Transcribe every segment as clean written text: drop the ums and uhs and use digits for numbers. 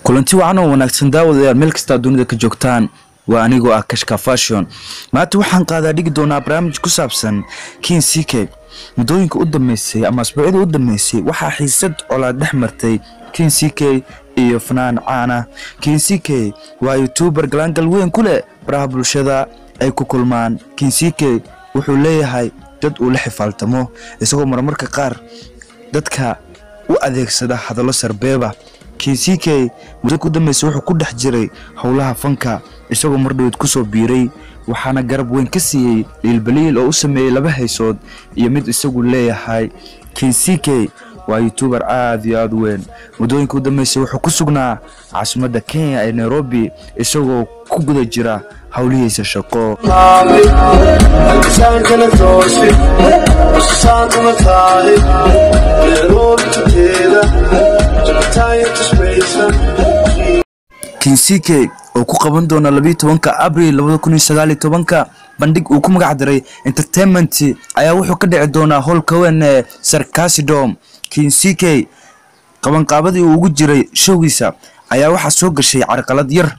kulanti wacan oo wanaagsan daawadayaal meel kasta dunida ka joogtaan waa anigoo ah Kashka Fashion maanta waxaan qaadaa dhigi doonaa barnaamij ku saabsan King CK mudooyinka u dhameysay ama asbuucyada u dhameysay waxa xiisad colaad dhex martay King CK iyo fanaan caana King CK waa youtuber galangal weyn ku leh baraha bulshada ay ku kulmaan King CK wuxuu leeyahay dad uu la xifaaltamo isagoo marmarka qaar dadka u adeegsada hadallo sarbeeba King CK muddo ku dhameysay wuxuu ku dhex jiray howlaha fanka isagoo mardhood ku soo biiray waxaana garab weyn ka siiyay Lilbaliil oo u sameeyay laba haysood iyo mid isagu leeyahay King CK waa youtuber aad iyo aad weyn mudooyinka u dhameysay wuxuu ku sugnaa caasimadda Kenya ee Nairobi isagoo ku guda jira hawlihiisa shaqo King CK oo ku qaban doona 12 Abriil 2019 bandhig uu ku magac daray entertainment ayaa wuxuu ka dhici doonaa howlka weyn ee Sarkaasi Dome King CK qaban qaabadii uu ugu jiray showgiisa ayaa waxa soo gashay carqalad yar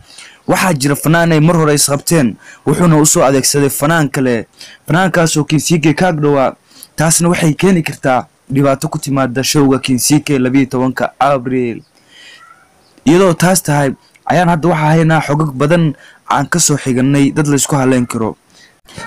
waxa jira fanaan ay mar hore isqabteen wuxuuna u soo adeegsaday fanaan kale fanaankaas oo King CK ka agdhowa taasna waxay keeni kartaa dhibaato ku timaada showga King CK 12 Abriil iyadoo taas tahay ayaan hadda waxa haynaa xogag badan aan ka soo xiganay dad la isku haleyn karo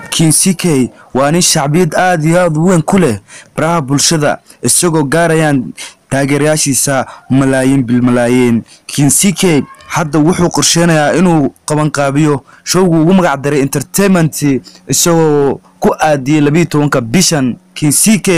King CK waa nin shacbiyad aad iyo aad weyn ku leh baraha bulshada isagoo gaarayaan taageerayaashiisa malaayiin bil malaayiin King CK hadda wuxuu qorsheenayaa inuu qaban qaabiyo showgu ugu magac daray entertainment isagoo ku aadiyay 12 bishan King CK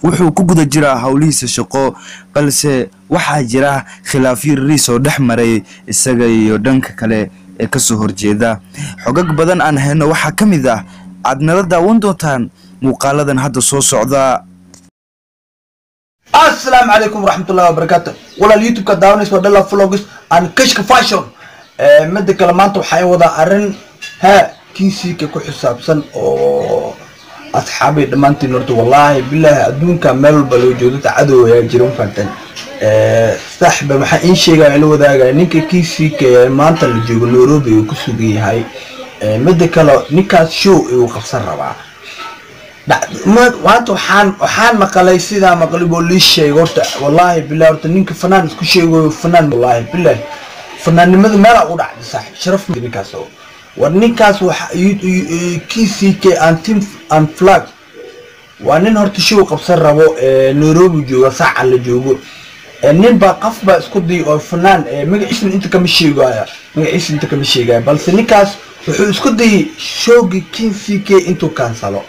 wuxuu ku guda jiraa hawlihiisa shaqo balse waxa jira khilaafyo riis oo dhex maray isaga iyo dhanka kale ee ka soo horjeeda xogag badan aan hayno waxa kamid ah aad nala daawan doontaan muuqaaladan hadda soo socda السلام عليكم ورحمة الله وبركاته ولا اليوتيوب كداونيس ودلا فلوجز عن كشك فاشون مدة كلمات وحي وضع أرن ها King CK كو حساب سن أو أصحابي دمانتي نورتو والله بالله أدون كامل بالوجود عدو يا جيرون فانتن صاحب ما حين شيء علو ذا نيك King CK ما أنت اللي جيجو نيروبي وكسوجي هاي مدة كلا نيكاس شو وقفصر ربع ما وانت وحان مقالي سيدا مقالي بولي شيء والله بالله ورت نينك فنان اسكو شيء فنان والله بالله فنان لماذا ما راح وضع صح شرف من نيكاسو ورنيكاس King CK ان تيم ان فلاج وانين هرت شو قبصر ربو نيروبي جوجا ساعه اللي جوجو نين با قفبا اسكو دي او فنان مغعيس انت كم شيء غايا مغعيس انت كم شيء غايا بل نيكاس وحو اسكو دي شوغي King CK انتو كانسلو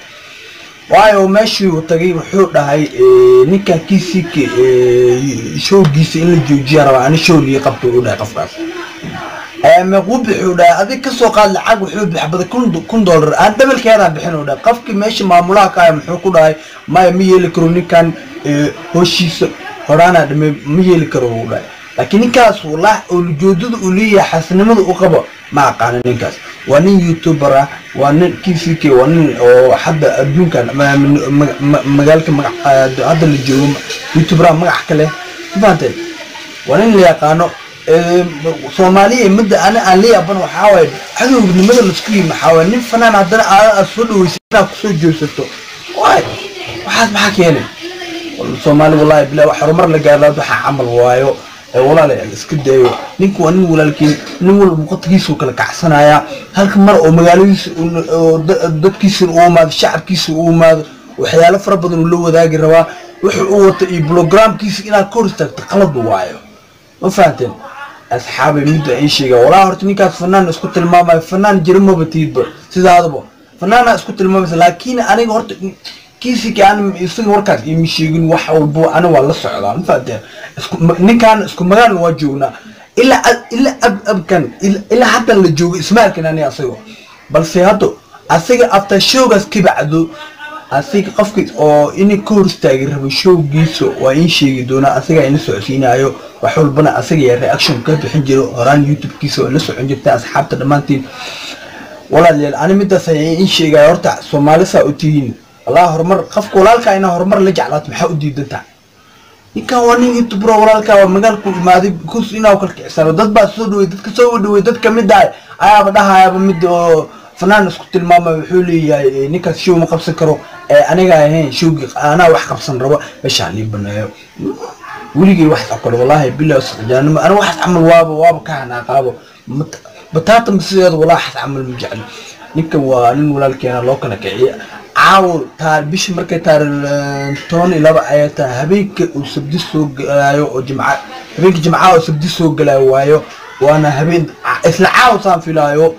waayo meeshii uu tagay wuxuu dhahay ninka King CK showgiisa in la joojiyo raba aan showgii qabto u dhahay qofkaas ma qub wuxuu dhahay adig ka soo qaad lacag wuxuu bixbada $1,000 aan dabalkeeda bixin u dhahay qofkii meeshii maamulaha ka muxuu ku dhahay ma yeeli karo ninkan hoshiisa horana ma yeeli karo u dhahay laakiin ninkaas wallahi oo joodadu u leeyahay xasnimada u qabo ma aqaan ninkaas waa nin youtuber ah waa nin King CK waa nin oo hadda adduunkan magaalka hadda la joogo youtuber magac kale faantay waa nin la yaqaano Soomaaliya muddo aan leeyahay waxa way cadowgnimada la isku yimaado nin fanaan haddana aad soo dhaweysay ku soo joogsato waxaad maxaa keenay Soomaali wallahi bilaa wax horumar la gaaro waxa amal waayo ولا لا اسكدايو نينك وان ولالكين نين ول مقطكيسو كلا كعسنايا halka mar oo magaaladiis dadkiisa oo maad shacabkiisa oo maad waxyaalo fara badan oo loo wadaagi rabaa wuxuu u wato programkiisa inaad kor istaagto qalad waayo ma fahanteen asxaabi mid ay sheega walaa horta ninkaas fanaan isku tilmaamay fanaan jirmo batiidba sidaadaba fanaan isku tilmaamay laakiin aniga horta King CK aan isaga warkaas ii sheegin wax walbo ana waa la socdaa ma fahanteen ninkan isku magaan waa joognaa ila abkan ila hadan la joogo ismaalkan ani asago balse hado asaga after showgas kibacdo asiga qofkii oo inay ka hor istaagi rabo showgiisa waa in sheegi doona asiga in socodsiinayo wax walbana asiga reaction ka bixin jiro horaan YouTube-kiisa oo la socon jirtay asxaabta dhamaantiin walaalayaal ani midaas ay in sheegay horta Soomaalida u tihiin Allah hormar qofka walaalka ina hormar la jeclaato maxaa u diidantaa ninka waa nin YouTube walaalka waa magaalku imaaday kus inaa kala kicisano dad baa soo dhaway dadka soo dhaway dad kamid ah ayaaba dhahaayaba mid oo fanaan isku tilmaamay wuxuu leeyahay ninka show ma qabsan karo aniga ahayn showgi ana wax qabsan rabo meesha aan banayo weligii wax aqoon wallahi billahi subhanahu ana wax amal waaba ka hanaaqabo bataata masiid wallahi amal mujecel ninka waa nin walaalkeena loo kala kiciyo عاول تار بيش مركي تار توني لبا عياتا هبيك وسبدي سوق لايو وجمعة هبيك جمعة وسبدي سوق لايو وايو وانا هبين اسلا عاول صان في لايو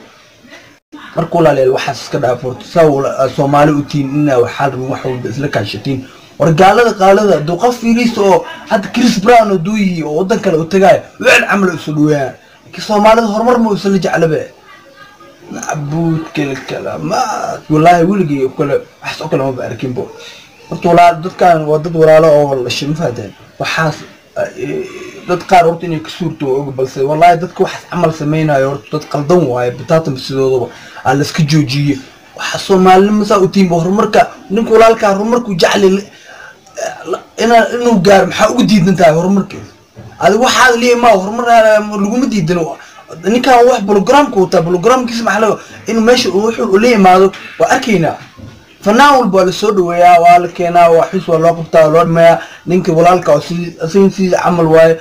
مركولا ليل وحاس كدا فورت ساو سومالي وتين إنا وحال وحود اسلا كاشتين ورجالة قالة دو قف فيليسو هاد كريس براون ودوي ودن كلا وتجاي وين عملوا سلويان كي سومالي هرمر مو يسلج على بيه عبود كل الكلام ما والله ولقي كل أحس أكل ما بعرفين بو طلع ضد كان وضد وراله أو والله شيء مفادين وحاس ضد قارورتني كسورته بس والله ضد كواحد عمل سمينا يورد ضد قلدم واي بتاعته مسدود على سكجوجي وحسوا ما لمسا وتيم بهرمركا نقول لك هرمرك وجعل إنه جار محاول جديد أنت هرمرك هذا واحد ليه ما هرمر لقوم جديد ninka wax programku ta programkiisa maxaa laga in meesha uu wuxuu leeyahay waa arkayna fanaan walba la soo dhaweeyaa waa la keenaa waa xis waa loo qabtaa loo dhameeyaa ninka walaalka oo si amal waay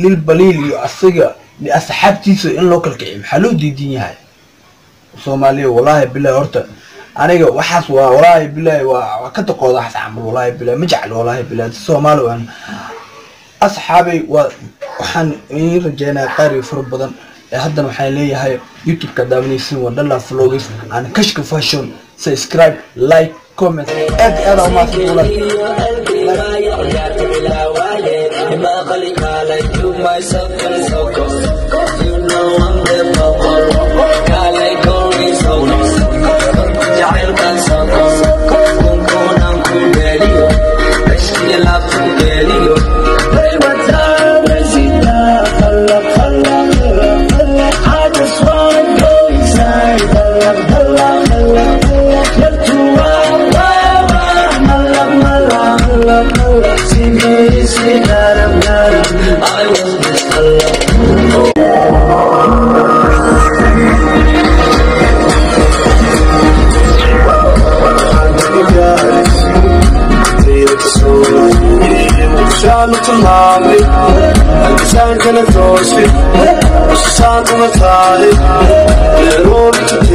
lil baliil iyo asiga li asxaabtiisa in loo kala kiciyo maxaa loo diidan yahay Soomaaliya wallahi billahi horta aniga waxaas waa wallahi billahi waa ka taqooda xas amal wallahi billahi ma jecel wallahi billahi Soomaaliya أصحابي وحن رجعنا قاري فرب بدن هذا محل لي هاي يوتيوب كدامني سن ودلا فلوجز عن كشك فاشون سبسكرايب لايك كومنت أنا ما I'm